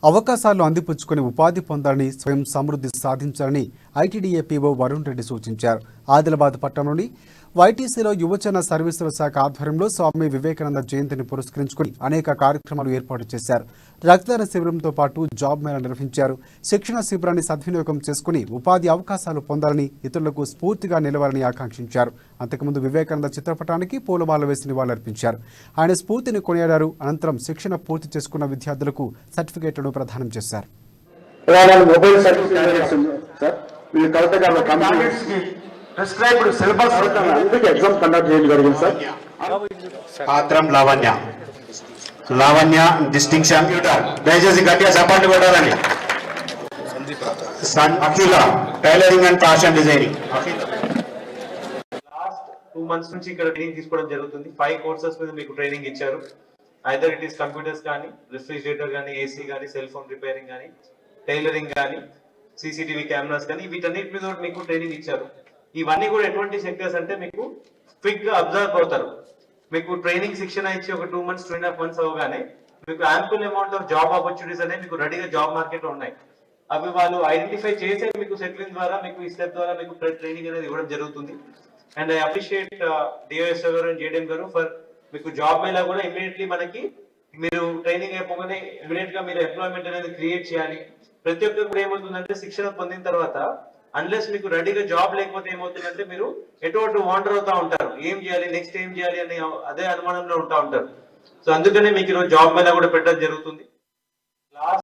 అవకాశాలు అందిపుచ్చుకుని ఉపాధి పొందాలని, స్వయం సమృద్ధి సాధించాలని ఐటీడీఏ పీఓ వరుణ్ రెడ్డి సూచించారు. ఆదిలాబాద్ పట్టణంలోని వైటీసీలో యువజన సర్వీసుల శాఖ ఆధ్వర్యంలో స్వామి వివేకానంద జయంతిని పురస్కరించుకుని అనేక కార్యక్రమాలు ఏర్పాటు చేశారు. రక్తదాన శిబిరంతో పాటు జాబ్ మేళా నిర్వహించారు. శిక్షణ శిబిరాన్ని సద్వినియోగం చేసుకుని ఉపాధి అవకాశాలు పొందాలని, ఇతరులకు స్ఫూర్తిగా నిలవాలని ఆకాంక్షించారు. అంతకుముందు వివేకానంద చిత్రపటానికి పూలమాల వేసి నివాళులర్పించారు. ఆయన స్ఫూర్తిని కొనియాడారు. అనంతరం శిక్షణ పూర్తి చేసుకున్న విద్యార్థులకు సర్టిఫికేట్లను ప్రదానం చేశారు. ప్రిస్క్రైబ్డ్ సిలబస్ ఎగ్జామ్ కండక్ట్ చేయడం జరిగింది సార్. పాత్రం లావణ్య డిస్టింక్షన్ దయచేసి గట్టిగా సపోర్ట్ కొట్టాలని. Akhila tailoring and fashion designing. Last 2 months నుంచి ఇక్కడ ట్రైనింగ్ తీసుకోవడం జరుగుతుంది. 5 కోర్సెస్ మీద మీకు ట్రైనింగ్ ఇచ్చారు. ఐదర్ ఇట్ ఈస్ కంప్యూటర్స్ కానీ, రిఫ్రిజిరేటర్ కానీ, ఏసీ కానీ, సెల్ ఫోన్ రిపేరింగ్ కానీ, టైలరింగ్ కానీ, సీసీటీవీ కెమెరాస్ కానీ, వీటన్నిటి మీద మీకు ట్రైనింగ్ ఇచ్చారు. ఇవన్నీ కూడా ఎటువంటి సెక్టర్స్ అంటే మీకు క్విక్ గా అబ్జర్వ్ అవుతారు. మీకు ట్రైనింగ్ శిక్షణ ఇచ్చి ఒక 2 months 2.5 months అవగానే మీకు ample amount of job opportunities అనేవి మీకు రెడీగా జాబ్ మార్కెట్ లో ఉన్నాయి. అవి వాళ్ళు ఐడెంటిఫై చేసే మీకు సెటిలింగ్ ద్వారా, మీకు ఈ స్టెప్ ద్వారా మీకు ట్రైనింగ్ అనేది ఇవ్వడం జరుగుతుంది. అండ్ ఐ అప్రిషియేట్ డిఓఎస్ గారు అండ్ జేడీఎం గారు ఫర్ మీకు జాబ్ మేళా కూడా ఇమీడియట్లీ మనకి మీరు ట్రైనింగ్ అయిపోగానే ఇమీడియట్ గా మీరు ఎంప్లాయ్మెంట్ అనేది క్రియేట్ చేయాలి. ప్రతి ఒక్కరు కూడా ఏమవుతుందంటే శిక్షణ పొందిన తర్వాత అన్లెస్ మీకు రెడీగా జాబ్ లేకపోతే ఏమవుతుందంటే మీరు ఎటు వాండర్ అవుతా ఉంటారు. ఏం చేయాలి, నెక్స్ట్ ఏం చేయాలి అని అదే అనుమానంలో ఉంటా ఉంటారు. సో అందుకనే మీకు ఈరోజు జాబ్ మేళా కూడా పెట్టడం జరుగుతుంది.